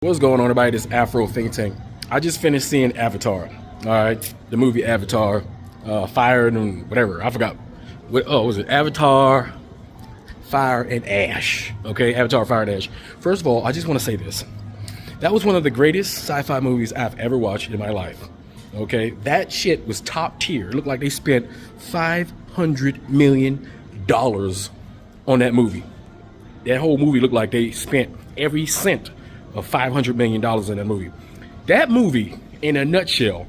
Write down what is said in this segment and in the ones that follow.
What's going on, everybody? This Afro think tank. I just finished seeing Avatar. All right, the movie Avatar, Fire and whatever. I forgot. Was it Avatar, Fire and Ash? Okay, Avatar, Fire and Ash. First of all, I just want to say this. That was one of the greatest sci-fi movies I've ever watched in my life. Okay, that shit was top tier. It looked like they spent $500 million on that movie. That whole movie looked like they spent every cent of $500 million in that movie. That movie, in a nutshell,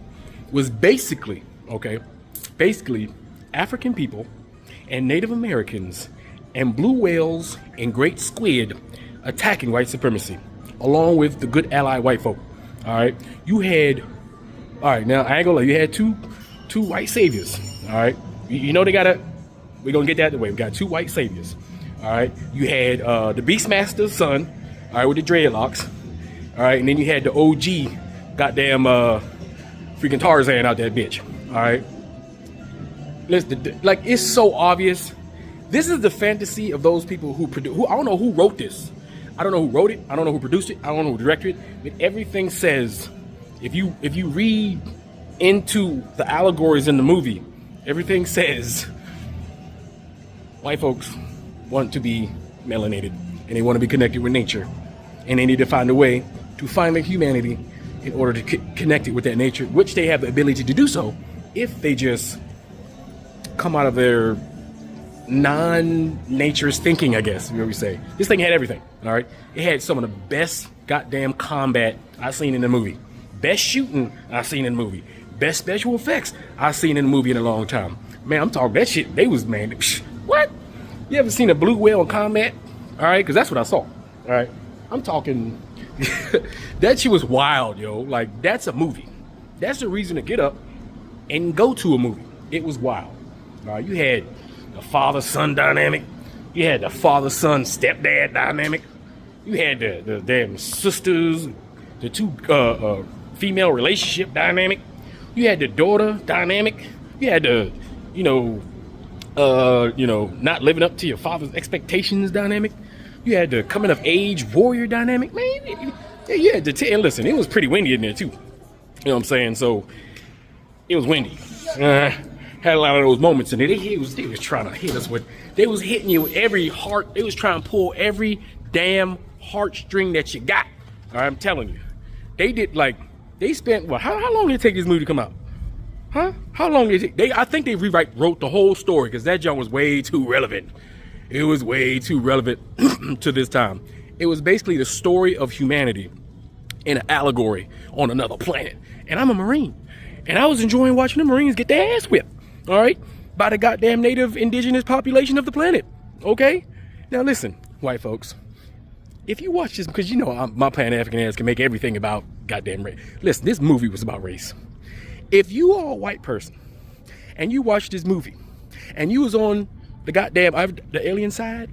was basically African people and Native Americans and blue whales and great squid attacking white supremacy, along with the good ally white folk. All right, now I ain't gonna lie, you had two white saviors. All right, you know we're gonna get that the way. We got two white saviors. All right, you had the Beastmaster's son, all right, with the dreadlocks. All right, and then you had the OG, goddamn freaking Tarzan out that bitch. All right, listen, like, it's so obvious. This is the fantasy of those people who I don't know who wrote this. I don't know who wrote it. I don't know who produced it. I don't know who directed it. But everything says, if you read into the allegories in the movie, everything says white folks want to be melanated and they want to be connected with nature, and they need to find a way to find their humanity in order to connect it with that nature, which they have the ability to do so if they just come out of their non-nature's thinking, I guess, we say. This thing had everything, all right? It had some of the best goddamn combat I've seen in the movie. Best shooting I've seen in the movie. Best special effects I've seen in the movie in a long time. Man, I'm talking that shit. They was, man, what? You ever seen a blue whale in combat? All right, because that's what I saw. All right, I'm talking, that shit was wild, yo. Like, that's a movie. That's the reason to get up and go to a movie. It was wild. All right, you had the father-son dynamic. You had the father-son stepdad dynamic. You had the damn sisters, the two female relationship dynamic. You had the daughter dynamic. You had the, not living up to your father's expectations dynamic. You had the coming of age warrior dynamic. Man, you had to and listen, it was pretty windy in there too. You know what I'm saying? So it was windy. Had a lot of those moments in it. They was trying to hit us with, they was hitting you with every heart. They was trying to pull every damn heartstring that you got. All right, I'm telling you. They did, like, they spent, well, how long did it take this movie to come out? Huh? How long did it take? I think they wrote the whole story, because that junk was way too relevant. It was way too relevant to this time. It was basically the story of humanity in an allegory on another planet. And I'm a Marine. And I was enjoying watching the Marines get their ass whipped, all right, by the goddamn native indigenous population of the planet, okay? Now listen, white folks, if you watch this, because my Pan-African ass can make everything about goddamn race. Listen, this movie was about race. If you are a white person and you watch this movie and you was on the alien side,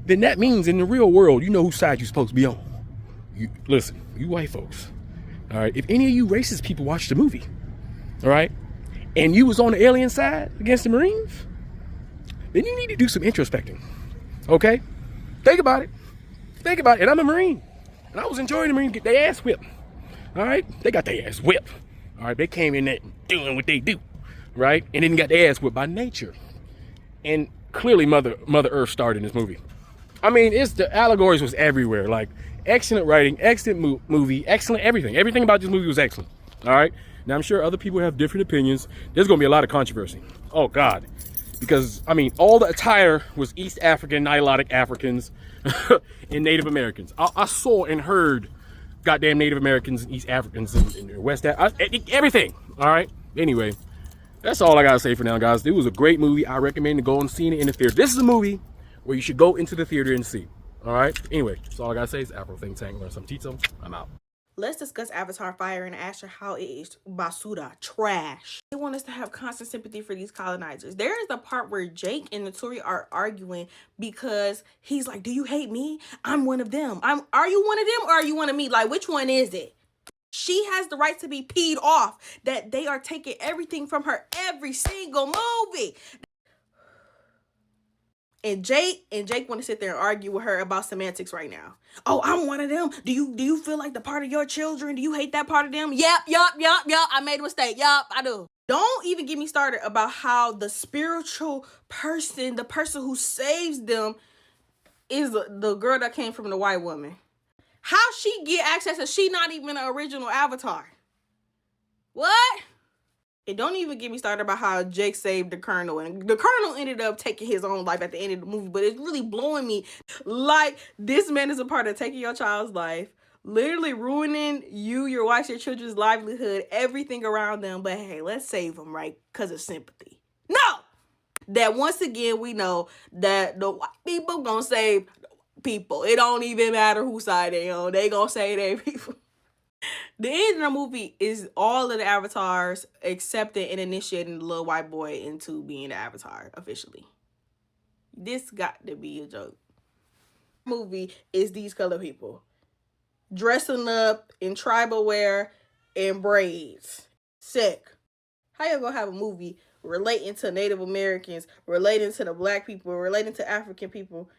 then that means in the real world, you know whose side you're supposed to be on. Listen, you white folks, all right, if any of you racist people watch the movie, all right, and you was on the alien side against the Marines, then you need to do some introspecting, okay? Think about it. And I'm a Marine, and I was enjoying the Marines get their ass whipped, all right? They got their ass whipped, all right? They came in there doing what they do, right? And then got their ass whipped by nature. And clearly Mother Earth starred in this movie. I mean, the allegories was everywhere. Like, excellent writing, excellent movie, excellent everything. Everything about this movie was excellent. All right. Now, I'm sure other people have different opinions. There's going to be a lot of controversy. Oh, God. Because, I mean, all the attire was East African, Nilotic Africans, and Native Americans. I saw and heard goddamn Native Americans and East Africans and West Africans. Everything. All right. Anyway. That's all I gotta say for now, guys. It was a great movie. I recommend to go and see it in the theater. This is a movie where you should go into the theater and see. All right? Anyway, that's all I gotta say. It's Afro Think Tank. Learn some Tito. I'm out. Let's discuss Avatar Fire and Ash and how it is basura, trash. They want us to have constant sympathy for these colonizers. There is the part where Jake and Naturi are arguing because he's like, do you hate me? I'm one of them. Are you one of them or are you one of me? Like, which one is it? She has the right to be peed off that they are taking everything from her every single movie. And Jake want to sit there and argue with her about semantics right now. Oh, I'm one of them. Do you feel like the part of your children? Do you hate that part of them? Yep. I made a mistake. Yep, I do. Don't even get me started about how the spiritual person, the person who saves them, is the girl that came from the white woman. How she get access if she not even an original Avatar? What? And don't even get me started about how Jake saved the Colonel. And the Colonel ended up taking his own life at the end of the movie. But it's really blowing me. Like, this man is a part of taking your child's life, literally ruining your wife's, your children's livelihood, everything around them. But hey, let's save them, right? Because of sympathy. No! That once again, we know that the white people gonna save people. It don't even matter whose side they on. They gonna save their people. The end of the movie is all of the avatars accepting and initiating the little white boy into being the avatar officially. This got to be a joke. Movie is these color people dressing up in tribal wear and braids. Sick. How you gonna have a movie relating to Native Americans, relating to the black people, relating to African people,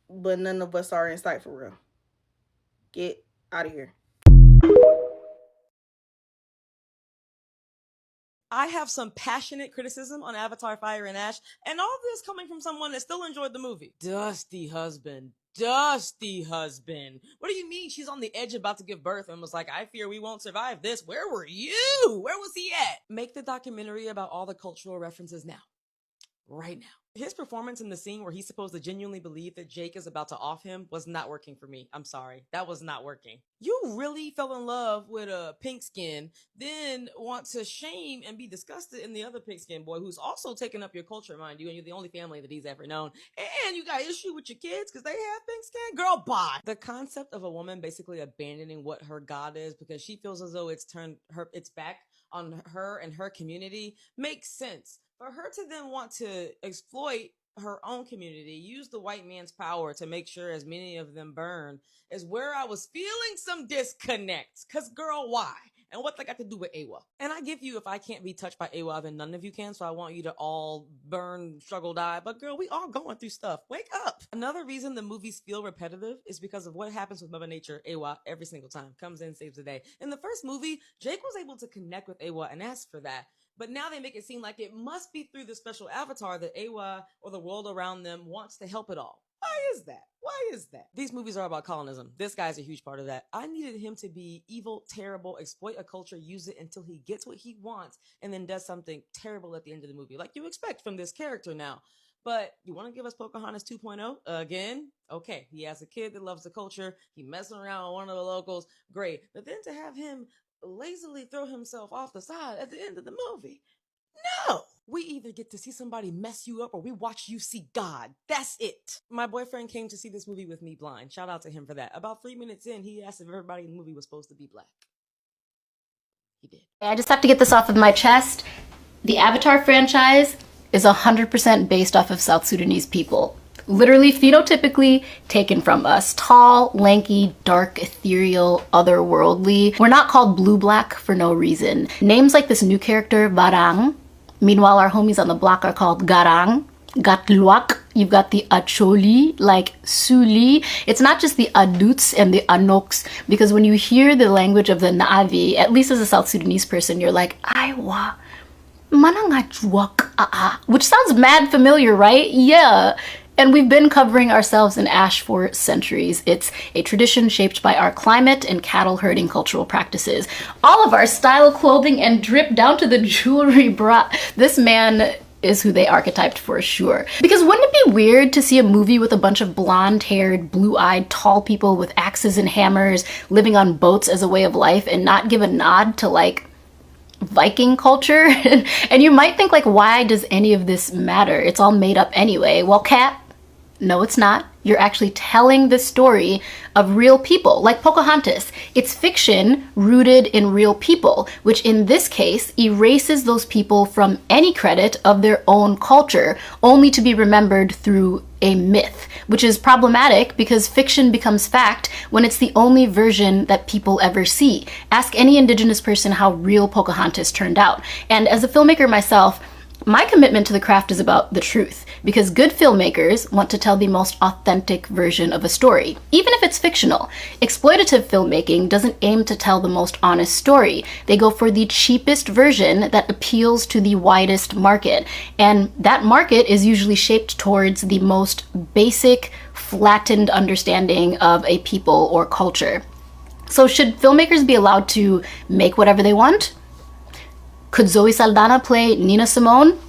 but none of us are in sight for real? Get out of here. I have some passionate criticism on Avatar Fire and Ash, and all this coming from someone that still enjoyed the movie. Dusty husband. What do you mean she's on the edge about to give birth and was like, I fear we won't survive this? Where were you? Where was he at? Make the documentary about all the cultural references now. Right now. His performance in the scene where he's supposed to genuinely believe that Jake is about to off him was not working for me. I'm sorry. That was not working. You really fell in love with a pink skin, then want to shame and be disgusted in the other pink skin boy who's also taken up your culture, mind you, and you're the only family that he's ever known. And you got issue with your kids because they have pink skin? Girl, bye. The concept of a woman basically abandoning what her God is because she feels as though it's turned its back on her and her community makes sense. For her to then want to exploit her own community, use the white man's power to make sure as many of them burn, is where I was feeling some disconnect. Cause girl, why? And what they got to do with Awa? And I give you, if I can't be touched by Awa, then none of you can. So I want you to all burn, struggle, die. But girl, we all going through stuff. Wake up. Another reason the movies feel repetitive is because of what happens with Mother Nature, Awa, every single time. Comes in, saves the day. In the first movie, Jake was able to connect with Awa and ask for that. But now they make it seem like it must be through the special avatar that Awa or the world around them wants to help it all. Why is that? Why is that? These movies are about colonism. This guy's a huge part of that. I needed him to be evil, terrible, exploit a culture, use it until he gets what he wants, and then does something terrible at the end of the movie, like you expect from this character now. But you want to give us Pocahontas 2.0 again? Okay, he has a kid that loves the culture. He messing around with one of the locals. Great. But then to have him lazily throw himself off the side at the end of the movie. No! We either get to see somebody mess you up or we watch you see God. That's it. My boyfriend came to see this movie with me blind. Shout out to him for that. About 3 minutes in, he asked if everybody in the movie was supposed to be black. He did. I just have to get this off of my chest. The Avatar franchise is 100% based off of South Sudanese people. Literally phenotypically taken from us. Tall, lanky, dark, ethereal, otherworldly. We're not called blue-black for no reason. Names like this new character, Barang. Meanwhile, our homies on the block are called Garang, Gatluak. You've got the Acholi, like Suli. It's not just the Aduts and the Anoks, because when you hear the language of the Na'avi, at least as a South Sudanese person, you're like, Aiwa, manangajwak, which sounds mad familiar, right? Yeah. And we've been covering ourselves in ash for centuries. It's a tradition shaped by our climate and cattle herding cultural practices. All of our style, clothing, and drip down to the jewelry, bruh. This man is who they archetyped for sure. Because wouldn't it be weird to see a movie with a bunch of blonde-haired, blue-eyed, tall people with axes and hammers living on boats as a way of life and not give a nod to, like, Viking culture? And you might think, like, why does any of this matter? It's all made up anyway. Well, Kat, no, it's not. You're actually telling the story of real people, like Pocahontas. It's fiction rooted in real people, which in this case erases those people from any credit of their own culture, only to be remembered through a myth, which is problematic because fiction becomes fact when it's the only version that people ever see. Ask any Indigenous person how real Pocahontas turned out. And as a filmmaker myself, My commitment to the craft is about the truth, because good filmmakers want to tell the most authentic version of a story, even if it's fictional. Exploitative filmmaking doesn't aim to tell the most honest story. They go for the cheapest version that appeals to the widest market, and that market is usually shaped towards the most basic, flattened understanding of a people or culture. So should filmmakers be allowed to make whatever they want? Could Zoe Saldana play Nina Simone?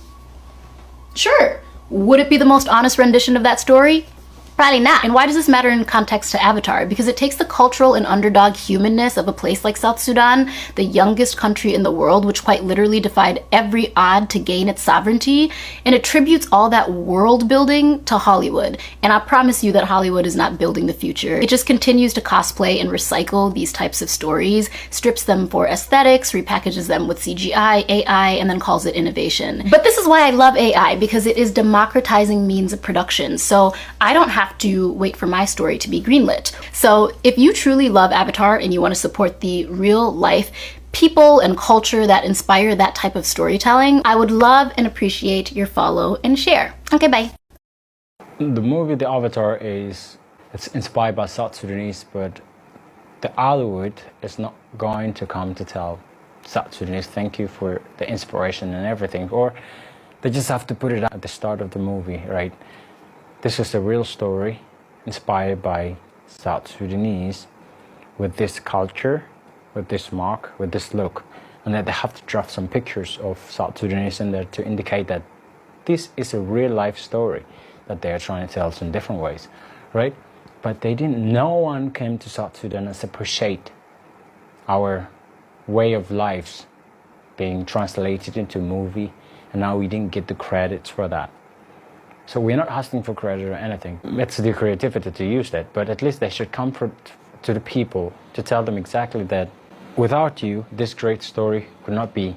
Sure. Would it be the most honest rendition of that story? Probably not. And why does this matter in context to Avatar? Because it takes the cultural and underdog humanness of a place like South Sudan, the youngest country in the world, which quite literally defied every odd to gain its sovereignty, and attributes all that world building to Hollywood. And I promise you that Hollywood is not building the future. It just continues to cosplay and recycle these types of stories, strips them for aesthetics, repackages them with CGI, AI, and then calls it innovation. But this is why I love AI, because it is democratizing means of production. So I don't have to wait for my story to be greenlit. So if you truly love Avatar and you want to support the real life people and culture that inspire that type of storytelling, I would love and appreciate your follow and share. Okay, bye. The movie The Avatar it's inspired by South Sudanese, but the Hollywood is not going to come to tell South Sudanese thank you for the inspiration and everything, or they just have to put it at the start of the movie, right? This is a real story inspired by South Sudanese with this culture, with this mark, with this look. And that they have to draft some pictures of South Sudanese in there to indicate that this is a real life story that they are trying to tell in different ways, right? But no one came to South Sudan and appreciate our way of lives being translated into movie, and now we didn't get the credits for that. So we're not asking for credit or anything. It's the creativity to use that, but at least they should comfort to the people to tell them exactly that without you, this great story would not be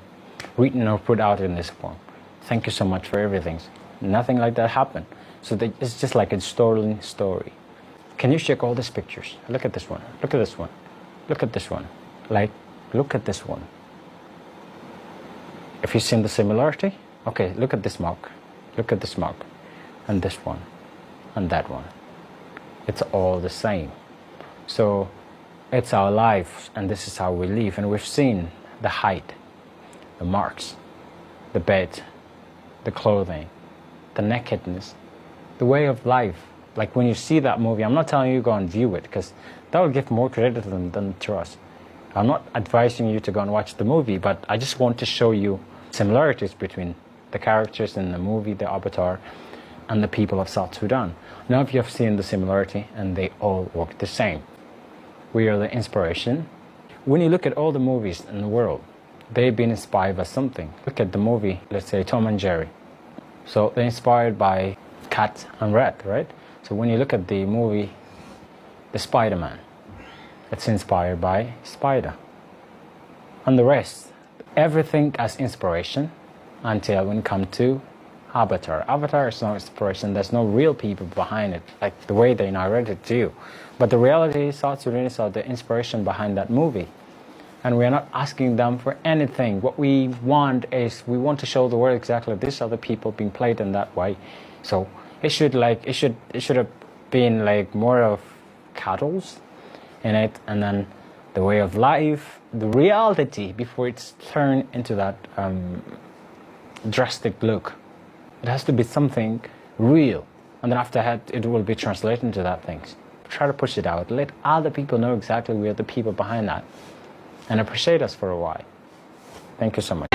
written or put out in this form. Thank you so much for everything. Nothing like that happened. So it's just like a stolen story. Can you check all these pictures? Look at this one. Look at this one. Look at this one. Like, look at this one. If you've seen the similarity, okay, look at this mark. Look at this mark. And this one, and that one. It's all the same. So it's our life, and this is how we live. And we've seen the height, the marks, the bed, the clothing, the nakedness, the way of life. Like when you see that movie, I'm not telling you go and view it, because that will give more credit than to us. I'm not advising you to go and watch the movie, but I just want to show you similarities between the characters in the movie, The Avatar, and the people of South Sudan. Now if you have seen the similarity, and they all work the same. We are the inspiration. When you look at all the movies in the world, they've been inspired by something. Look at the movie, let's say Tom and Jerry. So they're inspired by cat and rat, right? So when you look at the movie, the Spider-Man, it's inspired by Spider. And the rest, everything as inspiration until when it comes to Avatar. Avatar is no inspiration. There's no real people behind it, like the way they narrate it to you. But the reality is South Sudanese are the inspiration behind that movie. And we are not asking them for anything. What we want is, we want to show the world exactly these are the people being played in that way. So it should have been like more of cattles in it, and then the way of life, the reality before it's turned into that drastic look. It has to be something real, and then after that it will be translated into that things. Try to push it out. Let other people know exactly we are the people behind that, and appreciate us for a while. Thank you so much.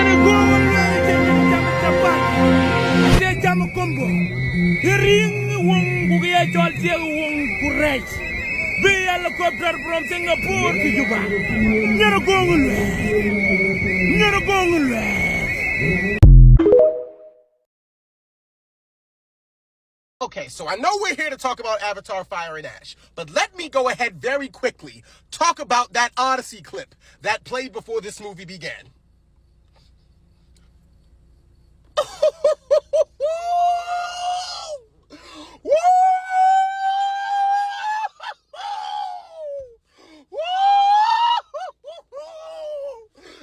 Okay, so I know we're here to talk about Avatar Fire and Ash, but let me go ahead very quickly, talk about that Odyssey clip that played before this movie began.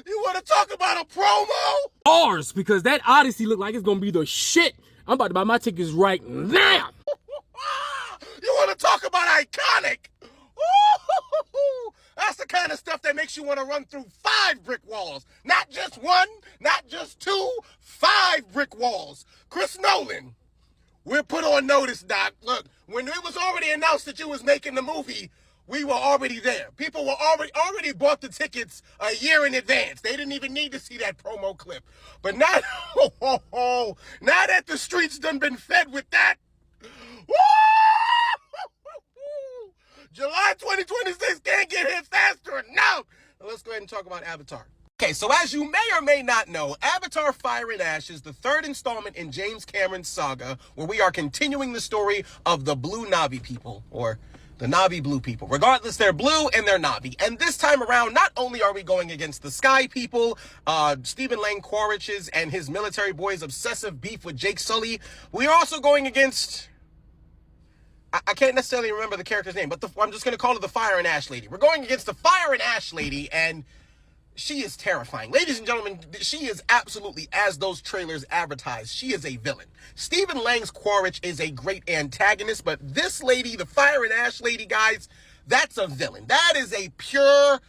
You want to talk about a promo? Ours, because that Odyssey look like it's gonna be the shit. I'm about to buy my tickets right now. You want to talk about iconic? That's the kind of stuff that makes you want to run through 5 brick walls. Not just 1, not just 2, 5 brick walls. Chris Nolan, we're put on notice, Doc. Look, when it was already announced that you was making the movie, we were already there. People were already bought the tickets a year in advance. They didn't even need to see that promo clip. But now, now that the streets done been fed with that, July 2026 can't get here faster enough. Let's go ahead and talk about Avatar. Okay, so as you may or may not know, Avatar Fire and Ash is the 3rd installment in James Cameron's saga, where we are continuing the story of the Blue Na'vi people, or the Na'vi Blue people. Regardless, they're blue and they're Na'vi. And this time around, not only are we going against the Sky people, Stephen Lang Quaritch's and his military boys' obsessive beef with Jake Sully, we are also going against... I can't necessarily remember the character's name, but I'm just going to call her the Fire and Ash Lady. We're going against the Fire and Ash Lady, and she is terrifying. Ladies and gentlemen, she is absolutely, as those trailers advertise, she is a villain. Stephen Lang's Quaritch is a great antagonist, but this lady, the Fire and Ash Lady, guys, that's a villain. That is a pure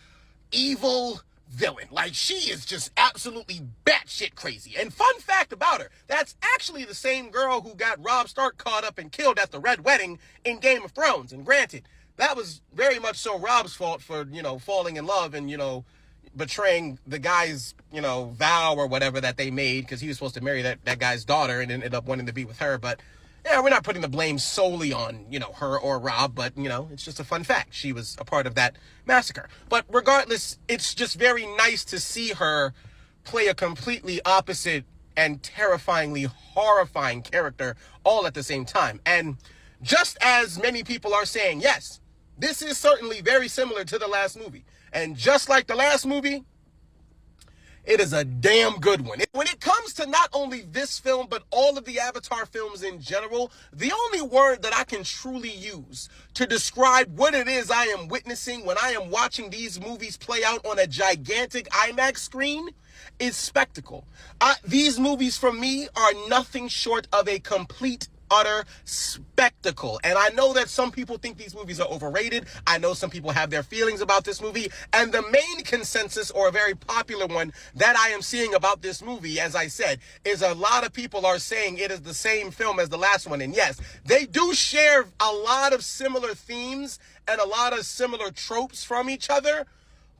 evil villain. Like, she is just absolutely batshit crazy. And fun fact about her, that's actually the same girl who got Robb Stark caught up and killed at the Red Wedding in Game of Thrones. And granted, that was very much so Robb's fault for, falling in love and, betraying the guy's, vow or whatever that they made, because he was supposed to marry that guy's daughter and ended up wanting to be with her. But yeah, we're not putting the blame solely on, her or Robb, but, it's just a fun fact. She was a part of that massacre. But regardless, it's just very nice to see her play a completely opposite and terrifyingly horrifying character all at the same time. And just as many people are saying, yes, this is certainly very similar to the last movie. And just like the last movie, it is a damn good one. When it comes to not only this film, but all of the Avatar films in general, the only word that I can truly use to describe what it is I am witnessing when I am watching these movies play out on a gigantic IMAX screen is spectacle. These movies for me are nothing short of a complete utter spectacle. And I know that some people think these movies are overrated. I know some people have their feelings about this movie. And the main consensus, or a very popular one that I am seeing about this movie, as I said, is a lot of people are saying it is the same film as the last one. And yes, they do share a lot of similar themes and a lot of similar tropes from each other.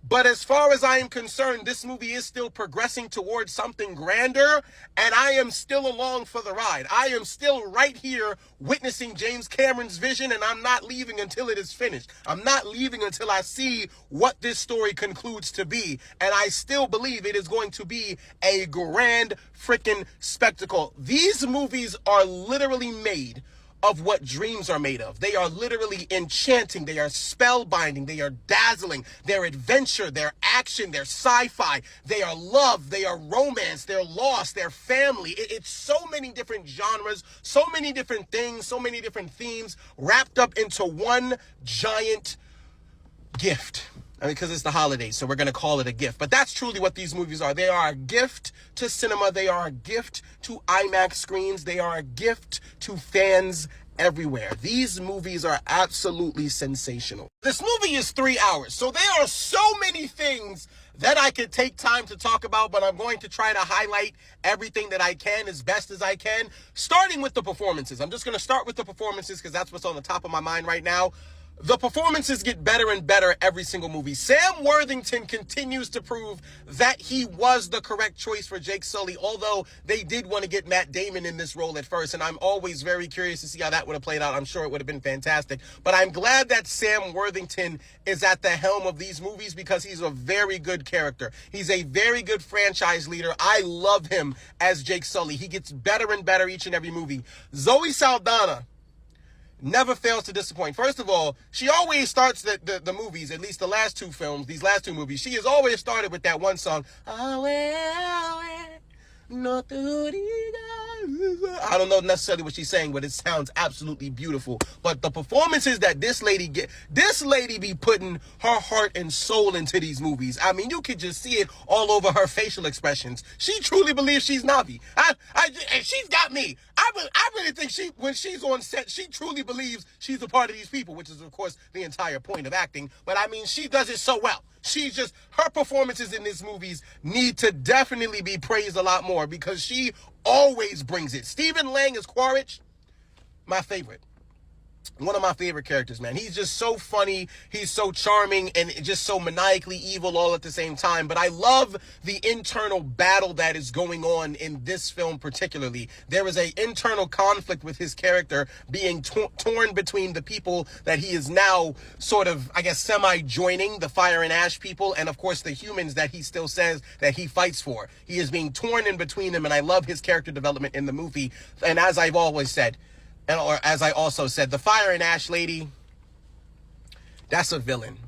But as far as I am concerned, this movie is still progressing towards something grander, and I am still along for the ride. I am still right here witnessing James Cameron's vision, and I'm not leaving until it is finished. I'm not leaving until I see what this story concludes to be, and I still believe it is going to be a grand freaking spectacle. These movies are literally made of what dreams are made of. They are literally enchanting. They are spellbinding. They are dazzling. They're adventure. They're action. They're sci-fi. They are love. They are romance. They're loss. They're family. It's so many different genres, so many different things, so many different themes wrapped up into one giant gift. Because it's the holidays, so we're going to call it a gift. But that's truly what these movies are. They are a gift to cinema. They are a gift to IMAX screens. They are a gift to fans everywhere. These movies are absolutely sensational. This movie is 3 hours, so there are so many things that I could take time to talk about, but I'm going to try to highlight everything that I can as best as I can, starting with the performances. I'm just going to start with the performances because that's what's on the top of my mind right now. The performances get better and better every single movie. Sam Worthington continues to prove that he was the correct choice for Jake Sully, although they did want to get Matt Damon in this role at first, and I'm always very curious to see how that would have played out. I'm sure it would have been fantastic. But I'm glad that Sam Worthington is at the helm of these movies because he's a very good character. He's a very good franchise leader. I love him as Jake Sully. He gets better and better each and every movie. Zoe Saldana never fails to disappoint. First of all, she always starts the movies, at least the last two films, these last two movies, she has always started with that one song, no te digas. I don't know necessarily what she's saying, but it sounds absolutely beautiful. But the performances that this lady be putting her heart and soul into these movies. I mean, you could just see it all over her facial expressions. She truly believes she's Navi. And she's got me. I really think when she's on set, she truly believes she's a part of these people, which is, of course, the entire point of acting. But I mean, she does it so well. Her performances in these movies need to definitely be praised a lot more because she always brings it. Stephen Lang as Quaritch, my favorite. One of my favorite characters, man. He's just so funny. He's so charming and just so maniacally evil all at the same time. But I love the internal battle that is going on in this film particularly. There is an internal conflict with his character being torn between the people that he is now sort of, I guess, semi-joining, the Fire and Ash people, and of course the humans that he still says that he fights for. He is being torn in between them, and I love his character development in the movie. And as I've always said, or as I also said, the Fire and Ash lady, that's a villain.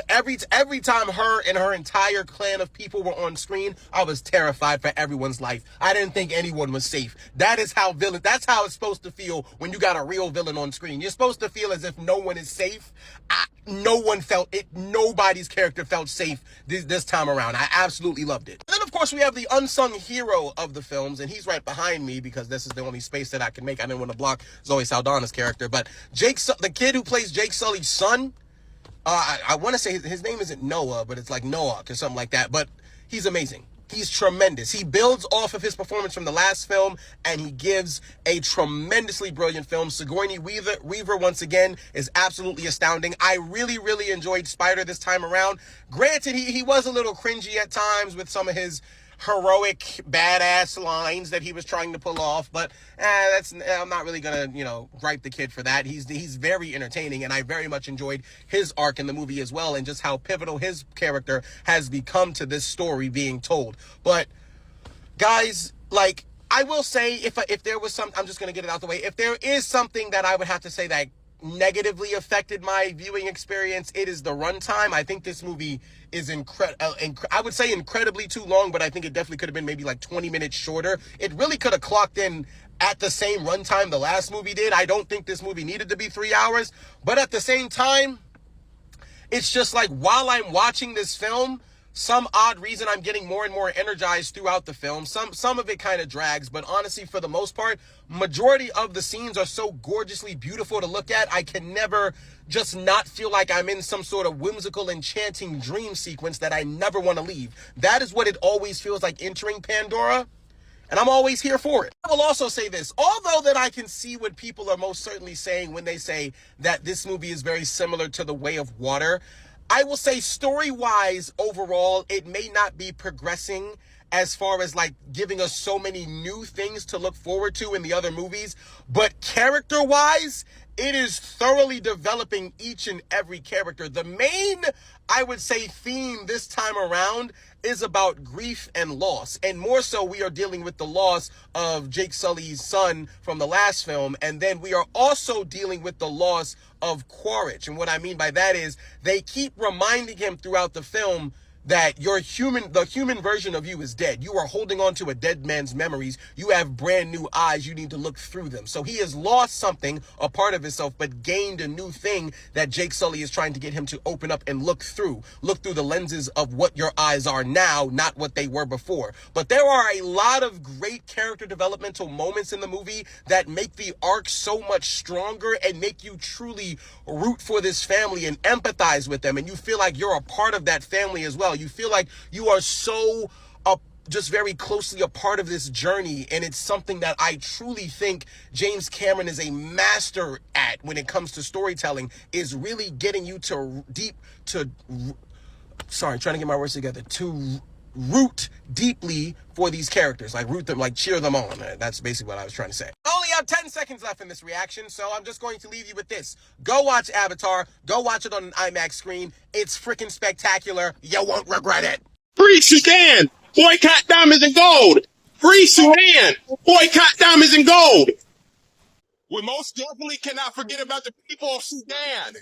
Every time her and her entire clan of people were on screen, I was terrified for everyone's life. I didn't think anyone was safe. That's how it's supposed to feel when you got a real villain on screen. You're supposed to feel as if no one is safe. No one felt it. Nobody's character felt safe this time around. I absolutely loved it. Then, of course, we have the unsung hero of the films, and he's right behind me because this is the only space that I can make. I didn't want to block Zoe Saldana's character, but the kid who plays Jake Sully's son, I want to say his name isn't Noah, but it's like Noah or something like that. But he's amazing. He's tremendous. He builds off of his performance from the last film, and he gives a tremendously brilliant film. Sigourney Weaver, once again, is absolutely astounding. I really, really enjoyed Spider this time around. Granted, he was a little cringy at times with some of his heroic badass lines that he was trying to pull off, but I'm not really gonna gripe the kid for that. He's very entertaining, and I very much enjoyed his arc in the movie as well, and just how pivotal his character has become to this story being told. But guys, like, I will say, if there was some, I'm just gonna get it out the way, if there is something that I would have to say that negatively affected my viewing experience, it is the runtime. I think this movie is I would say incredibly too long, but I think it definitely could have been maybe like 20 minutes shorter. It really could have clocked in at the same runtime the last movie did. I don't think this movie needed to be 3 hours, but at the same time, it's just like while I'm watching this film, some odd reason I'm getting more and more energized throughout the film. Some of it kind of drags, but honestly, for the most part, majority of the scenes are so gorgeously beautiful to look at. I can never just not feel like I'm in some sort of whimsical, enchanting dream sequence that I never want to leave. That is what it always feels like entering Pandora, and I'm always here for it. I will also say this, although that I can see what people are most certainly saying when they say that this movie is very similar to The Way of Water, I will say story-wise, overall, it may not be progressing as far as like giving us so many new things to look forward to in the other movies, but character-wise, it is thoroughly developing each and every character. The main, I would say, theme this time around is about grief and loss. And more so, we are dealing with the loss of Jake Sully's son from the last film. And then we are also dealing with the loss of Quaritch. And what I mean by that is they keep reminding him throughout the film that the human version of you is dead. You are holding on to a dead man's memories. You have brand new eyes. You need to look through them. So he has lost something, a part of himself, but gained a new thing that Jake Sully is trying to get him to open up and look through the lenses of what your eyes are now, not what they were before. But there are a lot of great character developmental moments in the movie that make the arc so much stronger and make you truly root for this family and empathize with them. And you feel like you're a part of that family as well. You feel like you are so just very closely a part of this journey, and it's something that I truly think James Cameron is a master at when it comes to storytelling, is really getting you to root deeply for these characters, like root them, like cheer them on. That's basically what I was trying to say. I only have 10 seconds left in this reaction, so I'm just going to leave you with this. Go watch Avatar. Go watch it on an IMAX screen. It's freaking spectacular. You won't regret it. Free Sudan! Boycott diamonds and gold! Free Sudan! Boycott diamonds and gold! We most definitely cannot forget about the people of Sudan.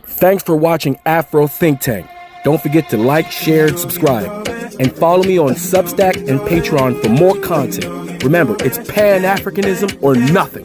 Thanks for watching Afro Think Tank. Don't forget to like, share, and subscribe. And follow me on Substack and Patreon for more content. Remember, it's Pan-Africanism or nothing.